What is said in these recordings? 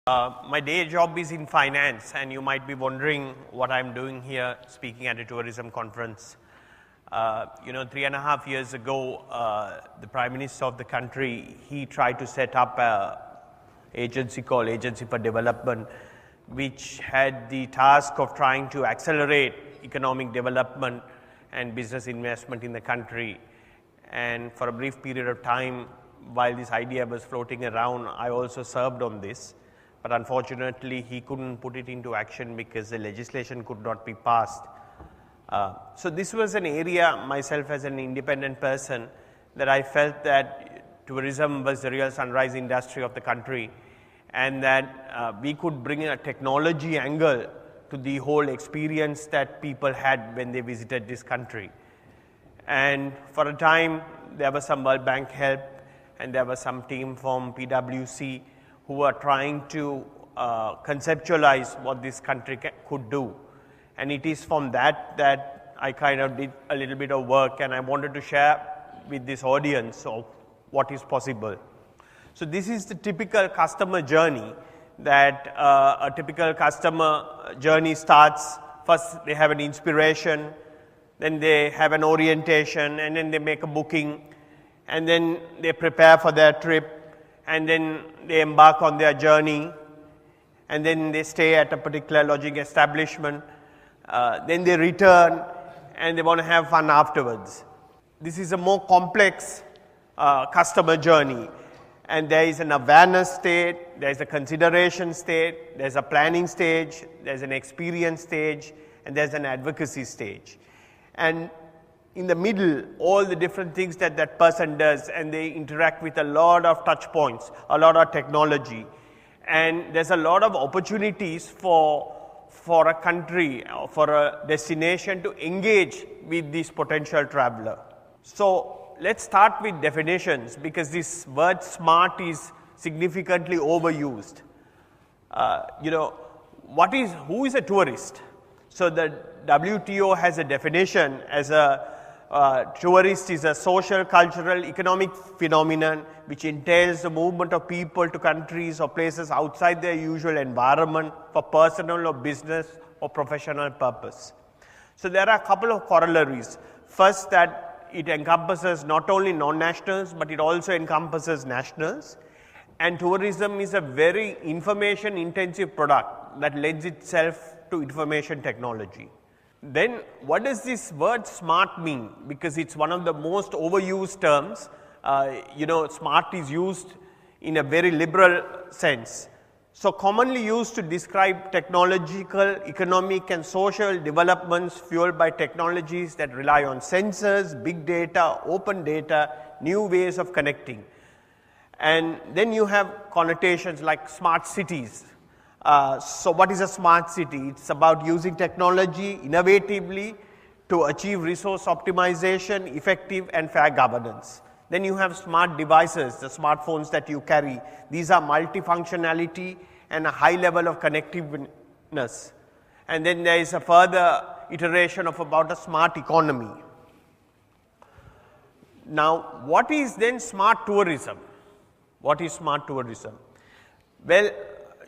My day job is in finance, and you might be wondering what I'm doing here speaking at a tourism conference. 3.5 years ago, the Prime Minister of the country, he tried to set up an agency called Agency for Development, which had the task of trying to accelerate economic development and business investment in the country. And for a brief period of time, while this idea was floating around, I also served on this. But unfortunately, he couldn't put it into action because the legislation could not be passed. So this was an area, myself as an independent person, that I felt that tourism was the real sunrise industry of the country, and that we could bring a technology angle to the whole experience that people had when they visited this country. And for a time, there was some World Bank help, and there was some team from PwC who were trying to conceptualize what this country could do. And it is from that I kind of did a little bit of work, and I wanted to share with this audience of what is possible. So this is the typical customer journey, that a typical customer journey starts. First they have an inspiration, then they have an orientation, and then they make a booking, and then they prepare for their trip, and then they embark on their journey, and then they stay at a particular lodging establishment, then they return, and they want to have fun afterwards. This is a more complex customer journey, and there is an awareness state, there is a consideration state, there is a planning stage, there is an experience stage, and there is an advocacy stage. And in the middle, all the different things that person does, and they interact with a lot of touch points, a lot of technology, and there's a lot of opportunities for a country, for a destination to engage with this potential traveler. So let's start with definitions, because this word smart is significantly overused. Who is a tourist? So the WTO has a definition as a tourist is a social, cultural, economic phenomenon which entails the movement of people to countries or places outside their usual environment for personal or business or professional purpose. So there are a couple of corollaries. First, that it encompasses not only non-nationals, but it also encompasses nationals. And tourism is a very information-intensive product that lends itself to information technology. Then what does this word smart mean? Because it's one of the most overused terms. Smart is used in a very liberal sense. So commonly used to describe technological, economic and social developments fueled by technologies that rely on sensors, big data, open data, new ways of connecting. And then you have connotations like smart cities. So what is a smart city? It's about using technology innovatively to achieve resource optimization, effective and fair governance. Then you have smart devices, the smartphones that you carry. These are multifunctionality and a high level of connectiveness. And then there is a further iteration of about a smart economy. Now, what is then smart tourism? What is smart tourism? Well,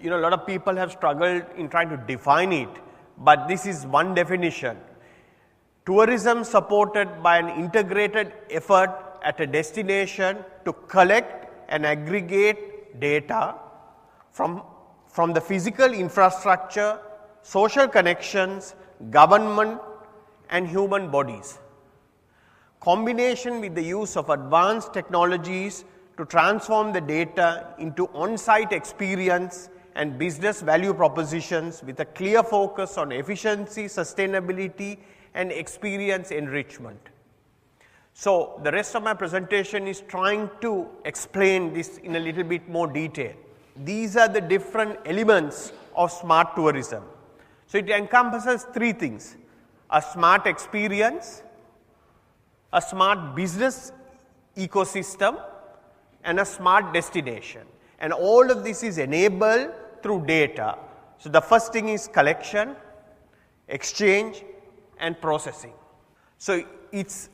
a lot of people have struggled in trying to define it, but this is one definition. Tourism supported by an integrated effort at a destination to collect and aggregate data from the physical infrastructure, social connections, government and human bodies. Combination with the use of advanced technologies to transform the data into on-site experience and business value propositions with a clear focus on efficiency, sustainability and experience enrichment. So the rest of my presentation is trying to explain this in a little bit more detail. These are the different elements of smart tourism. So it encompasses three things: a smart experience, a smart business ecosystem and a smart destination. And all of this is enabled through data. So the first thing is collection, exchange and processing. So it's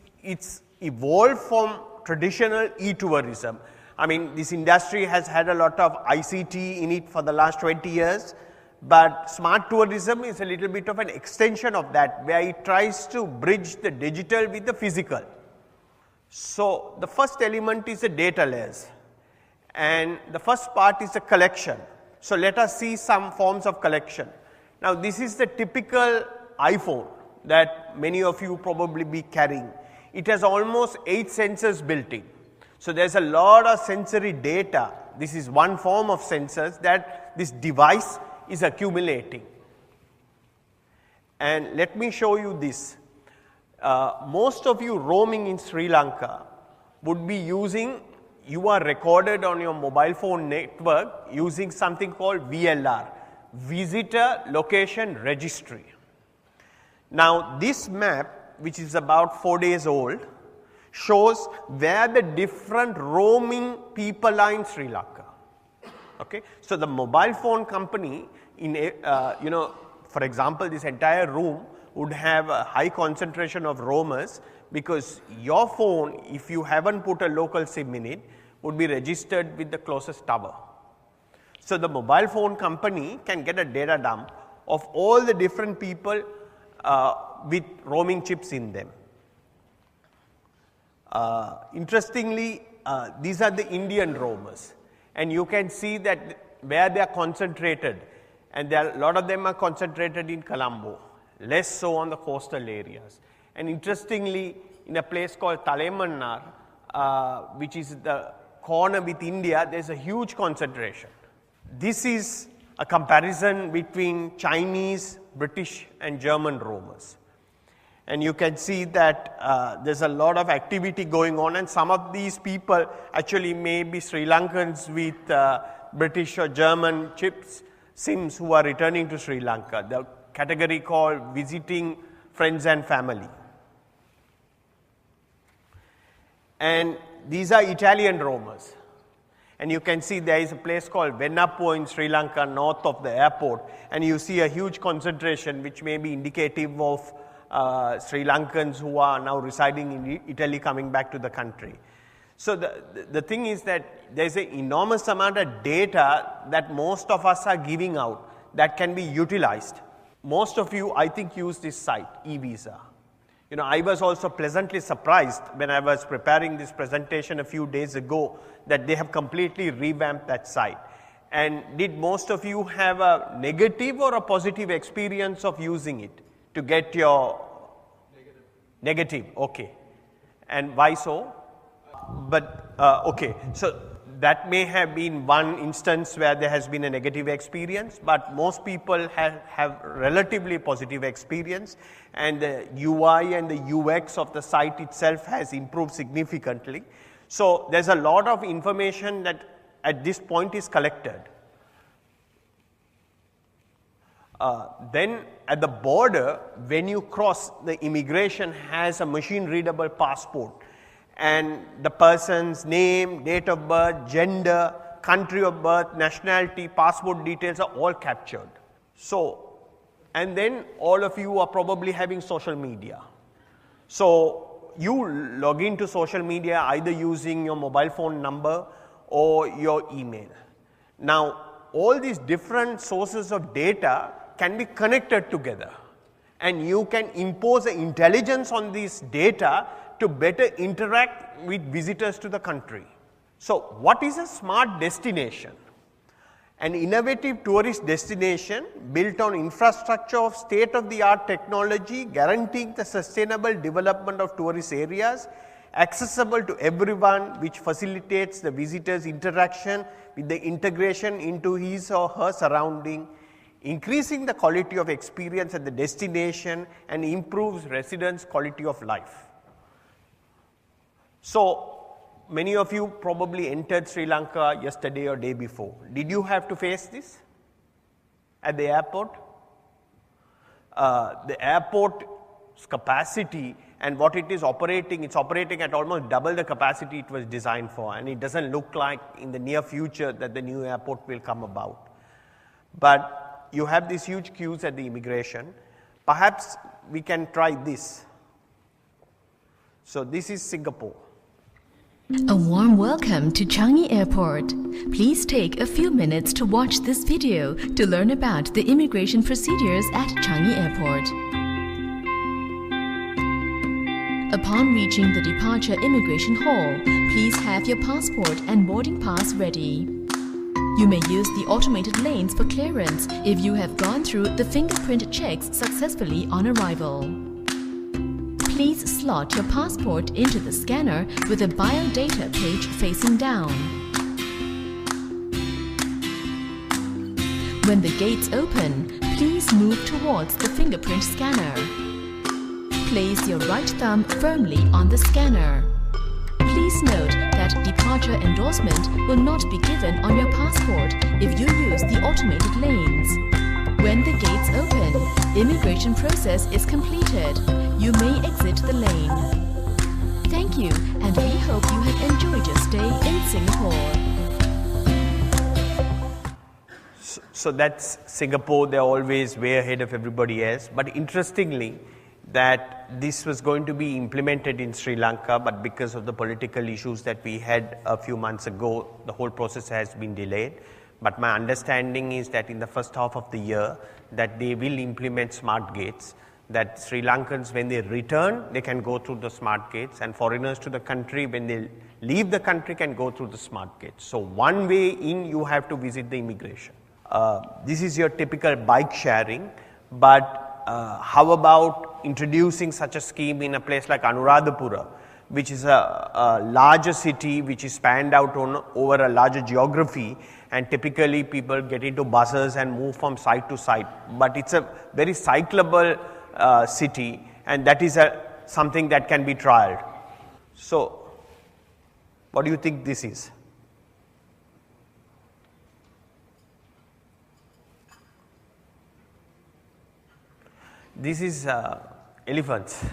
evolved from traditional e-tourism. I mean, this industry has had a lot of ICT in it for the last 20 years, but smart tourism is a little bit of an extension of that, where it tries to bridge the digital with the physical. So, the first element is the data layers, and the first part is the collection. So, let us see some forms of collection. Now, this is the typical iPhone that many of you probably be carrying. It has almost 8 sensors built in. So, there is a lot of sensory data. This is one form of sensors that this device is accumulating. And let me show you this. Most of you roaming in Sri Lanka would be using, you are recorded on your mobile phone network using something called VLR, Visitor Location Registry. Now, this map, which is about 4 days old, shows where the different roaming people are in Sri Lanka. Okay? So, the mobile phone company, for example, this entire room would have a high concentration of roamers, because your phone, if you haven't put a local SIM in it, would be registered with the closest tower. So, the mobile phone company can get a data dump of all the different people with roaming chips in them. Interestingly, these are the Indian roamers, and you can see that where they are concentrated, and a lot of them are concentrated in Colombo, less so on the coastal areas. And interestingly, in a place called Talamannar, which is the corner with India, there is a huge concentration. This is a comparison between Chinese, British and German roamers. And you can see that there is a lot of activity going on, and some of these people actually may be Sri Lankans with British or German chips, SIMs, who are returning to Sri Lanka, the category called visiting friends and family. And these are Italian roamers. And you can see there is a place called Venapo in Sri Lanka, north of the airport, and you see a huge concentration which may be indicative of Sri Lankans who are now residing in Italy coming back to the country. So, the thing is that there is an enormous amount of data that most of us are giving out that can be utilized. Most of you, I think, use this site, e-Visa. You know, I was also pleasantly surprised when I was preparing this presentation a few days ago that they have completely revamped that site. And did most of you have a negative or a positive experience of using it to get your negative? Okay. And why so? But okay, so that may have been one instance where there has been a negative experience, but most people have relatively positive experience, and the UI and the UX of the site itself has improved significantly. So, there is a lot of information that at this point is collected. Then at the border, when you cross, the immigration has a machine readable passport, and the person's name, date of birth, gender, country of birth, nationality, passport details are all captured. So, and then all of you are probably having social media. So, you log into social media either using your mobile phone number or your email. Now, all these different sources of data can be connected together, and you can impose an intelligence on this data to better interact with visitors to the country. So, what is a smart destination? An innovative tourist destination built on infrastructure of state-of-the-art technology guaranteeing the sustainable development of tourist areas, accessible to everyone, which facilitates the visitor's interaction with the integration into his or her surrounding, increasing the quality of experience at the destination and improves residents' quality of life. So, many of you probably entered Sri Lanka yesterday or day before. Did you have to face this at the airport? The airport's capacity and what it is operating, it's operating at almost double the capacity it was designed for, and it doesn't look like in the near future that the new airport will come about. But you have these huge queues at the immigration. Perhaps we can try this. So, this is Singapore. A warm welcome to Changi Airport. Please take a few minutes to watch this video to learn about the immigration procedures at Changi Airport. Upon reaching the departure immigration hall, please have your passport and boarding pass ready. You may use the automated lanes for clearance if you have gone through the fingerprint checks successfully on arrival. Please slot your passport into the scanner with the biodata page facing down. When the gates open, please move towards the fingerprint scanner. Place your right thumb firmly on the scanner. Please note that departure endorsement will not be given on your passport if you use the automated lanes. When the gates open, immigration process is completed. You may exit the lane. Thank you, and we hope you have enjoyed your stay in Singapore. So that's Singapore. They're always way ahead of everybody else. But interestingly, that this was going to be implemented in Sri Lanka, but because of the political issues that we had a few months ago, the whole process has been delayed. But my understanding is that in the first half of the year, that they will implement smart gates, that Sri Lankans, when they return, they can go through the smart gates, and foreigners to the country, when they leave the country, can go through the smart gates. So one way in, you have to visit the immigration. This is your typical bike sharing, but how about introducing such a scheme in a place like Anuradhapura, which is a larger city which is spanned out over a larger geography, and typically people get into buses and move from site to site. But it's a very cyclable city, and that is something that can be trialed. So, what do you think this is? This is elephants.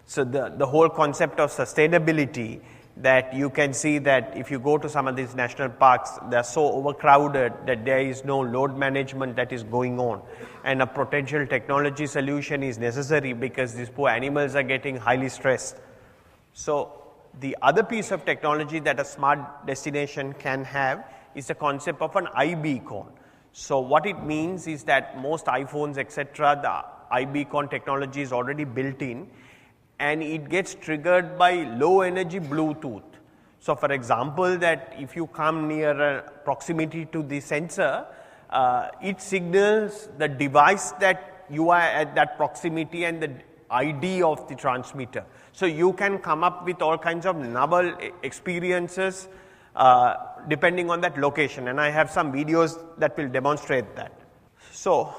So the whole concept of sustainability, that you can see that if you go to some of these national parks, they are so overcrowded that there is no load management that is going on, and a potential technology solution is necessary because these poor animals are getting highly stressed. So the other piece of technology that a smart destination can have is the concept of an iBeacon. So what it means is that most iPhones, etc., the iBeacon technology is already built in, and it gets triggered by low energy Bluetooth. So for example, that if you come near proximity to the sensor, it signals the device that you are at that proximity and the ID of the transmitter. So you can come up with all kinds of novel experiences depending on that location, and I have some videos that will demonstrate that. So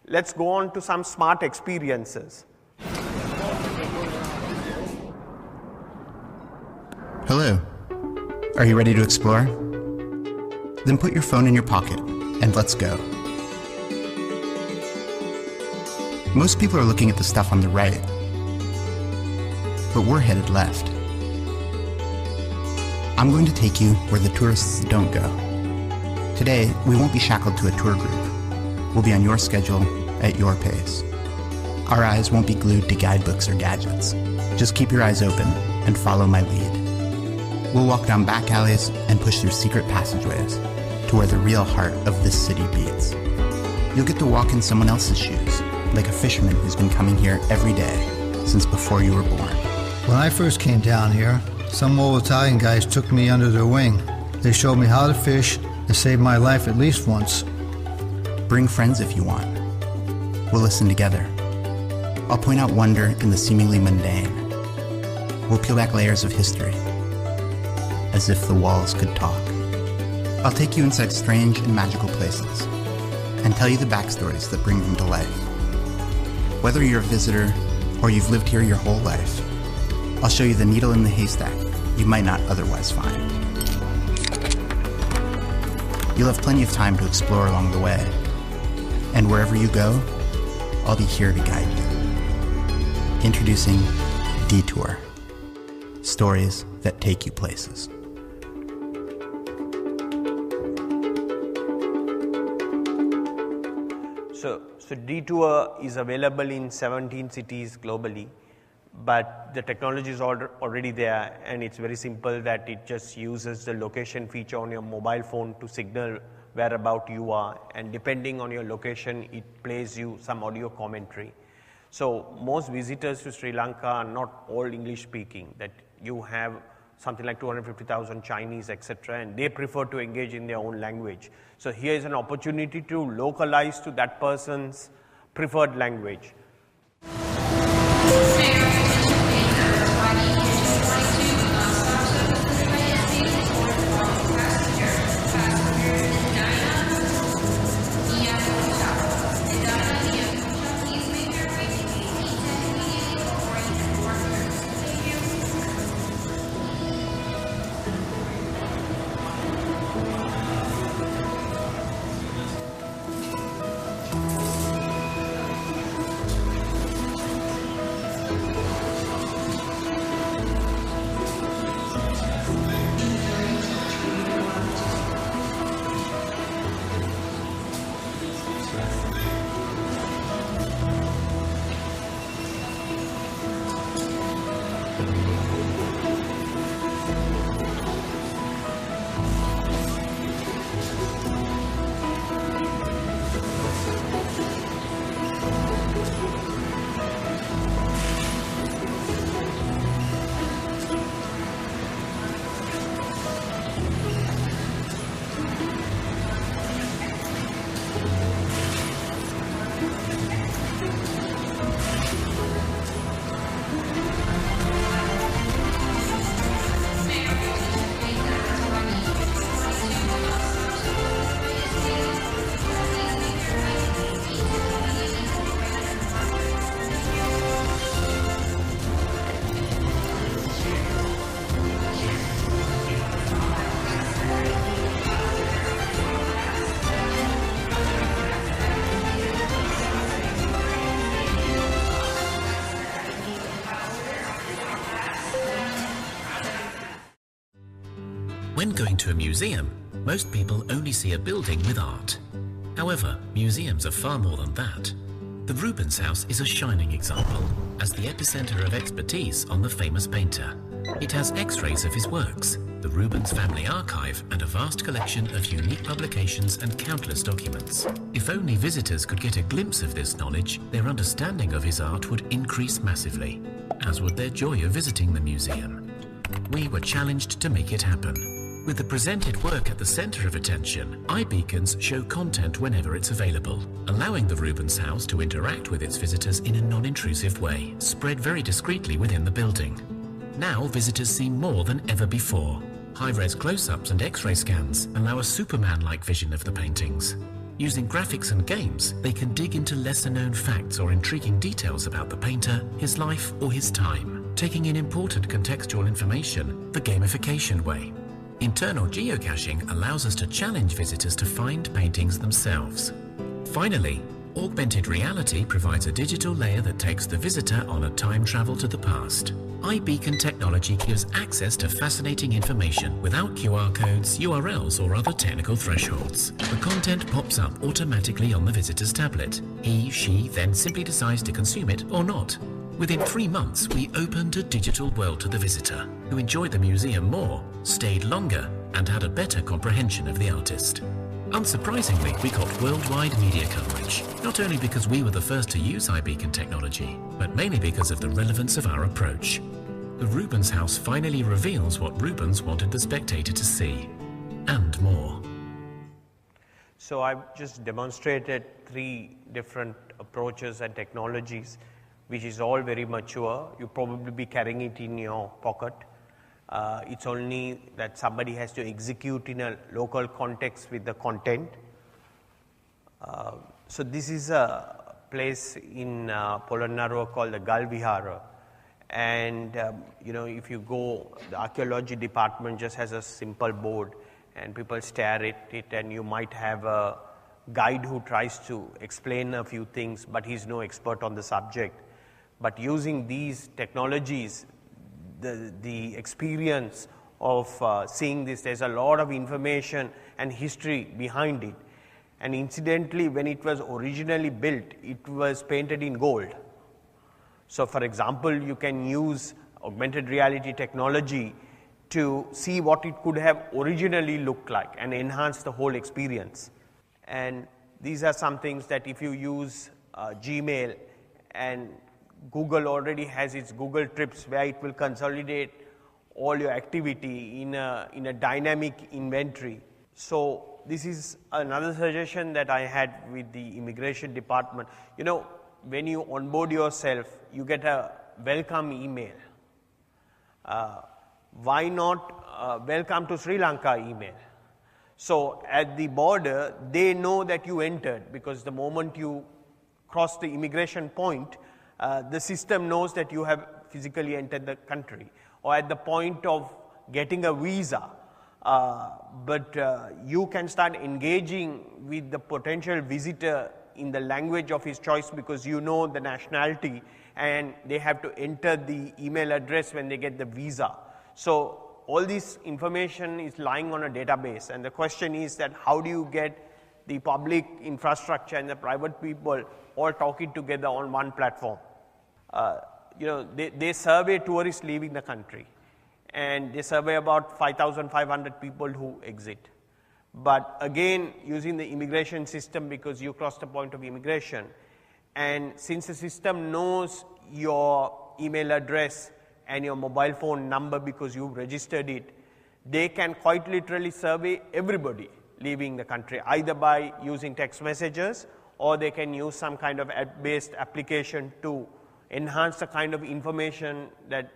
let's go on to some smart experiences. Hello. Are you ready to explore? Then put your phone in your pocket and let's go. Most people are looking at the stuff on the right, but we're headed left. I'm going to take you where the tourists don't go. Today, we won't be shackled to a tour group. We'll be on your schedule, at your pace. Our eyes won't be glued to guidebooks or gadgets. Just keep your eyes open and follow my lead. We'll walk down back alleys and push through secret passageways to where the real heart of this city beats. You'll get to walk in someone else's shoes, like a fisherman who's been coming here every day since before you were born. When I first came down here, some old Italian guys took me under their wing. They showed me how to fish. They saved my life at least once. Bring friends if you want. We'll listen together. I'll point out wonder in the seemingly mundane. We'll peel back layers of history, as if the walls could talk. I'll take you inside strange and magical places, and tell you the backstories that bring them to life. Whether you're a visitor, or you've lived here your whole life, I'll show you the needle in the haystack you might not otherwise find. You'll have plenty of time to explore along the way, and wherever you go, I'll be here to guide you. Introducing Detour. Stories that take you places. So Detour is available in 17 cities globally. but the technology is already there, and it's very simple that it just uses the location feature on your mobile phone to signal whereabout you are, and depending on your location, it plays you some audio commentary. So most visitors to Sri Lanka are not all English speaking, that you have something like 250,000 Chinese, etc., and they prefer to engage in their own language. So here is an opportunity to localize to that person's preferred language. When going to a museum, most people only see a building with art. However, museums are far more than that. The Rubens House is a shining example, as the epicenter of expertise on the famous painter. It has X-rays of his works, the Rubens family archive, and a vast collection of unique publications and countless documents. If only visitors could get a glimpse of this knowledge, their understanding of his art would increase massively, as would their joy of visiting the museum. We were challenged to make it happen. With the presented work at the center of attention, iBeacons show content whenever it's available, allowing the Rubens House to interact with its visitors in a non-intrusive way, spread very discreetly within the building. Now visitors see more than ever before. High-res close-ups and X-ray scans allow a Superman-like vision of the paintings. Using graphics and games, they can dig into lesser-known facts or intriguing details about the painter, his life, or his time, taking in important contextual information the gamification way. Internal geocaching allows us to challenge visitors to find paintings themselves. Finally, augmented reality provides a digital layer that takes the visitor on a time travel to the past. iBeacon technology gives access to fascinating information without QR codes, URLs, or other technical thresholds. The content pops up automatically on the visitor's tablet. He/she then simply decides to consume it or not. Within 3 months, we opened a digital world to the visitor, who enjoyed the museum more, stayed longer, and had a better comprehension of the artist. Unsurprisingly, we got worldwide media coverage, not only because we were the first to use iBeacon technology, but mainly because of the relevance of our approach. The Rubens House finally reveals what Rubens wanted the spectator to see, and more. So I've just demonstrated 3 different approaches and technologies, which is all very mature. You probably be carrying it in your pocket. It's only that somebody has to execute in a local context with the content. So this is a place in Polonnaruwa called the Gal Vihara. And if you go, the archaeology department just has a simple board and people stare at it, and you might have a guide who tries to explain a few things, but he's no expert on the subject. But using these technologies, the experience of seeing this, there's a lot of information and history behind it. And incidentally, when it was originally built, it was painted in gold. So for example, you can use augmented reality technology to see what it could have originally looked like and enhance the whole experience. And these are some things that if you use Gmail, and Google already has its Google Trips where it will consolidate all your activity in a dynamic inventory. So this is another suggestion that I had with the immigration department. You know, when you onboard yourself, you get a welcome email. Why not welcome to Sri Lanka email? So at the border, they know that you entered, because the moment you cross the immigration point, the system knows that you have physically entered the country, or at the point of getting a visa. But you can start engaging with the potential visitor in the language of his choice, because you know the nationality, and they have to enter the email address when they get the visa. So all this information is lying on a database, and the question is that how do you get the public infrastructure and the private people all talking together on one platform? You know, they survey tourists leaving the country, and they survey about 5,500 people who exit. But again, using the immigration system, because you cross the point of immigration, and since the system knows your email address and your mobile phone number because you've registered it, they can quite literally survey everybody leaving the country, either by using text messages, or they can use some kind of app-based application to enhance the kind of information that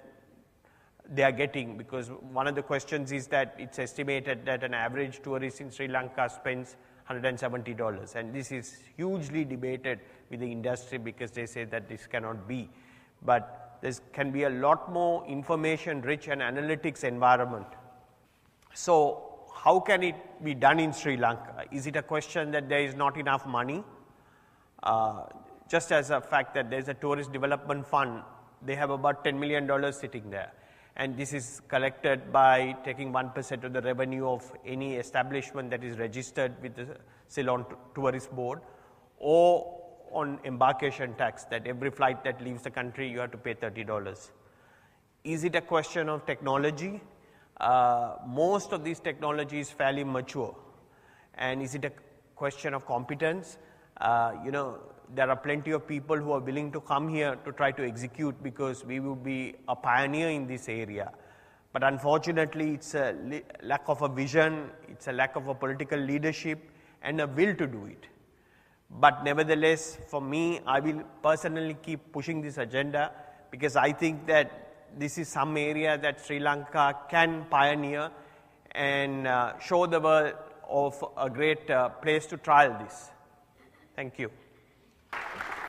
they are getting. Because one of the questions is that it's estimated that an average tourist in Sri Lanka spends $170, and this is hugely debated with the industry, because they say that this cannot be. But there can be a lot more information-rich and analytics environment. So how can it be done in Sri Lanka? Is it a question that there is not enough money? Just as a fact that there is a tourist development fund, they have about $10 million sitting there. And this is collected by taking 1% of the revenue of any establishment that is registered with the Ceylon Tourist Board, or on embarkation tax, that every flight that leaves the country you have to pay $30. Is it a question of technology? Most of these technology is fairly mature. And is it a question of competence? You know, there are plenty of people who are willing to come here to try to execute, because we will be a pioneer in this area. But unfortunately, it's a lack of a vision, it's a lack of a political leadership and a will to do it. But nevertheless, for me, I will personally keep pushing this agenda, because I think that this is some area that Sri Lanka can pioneer and show the world of a great place to trial this. Thank you.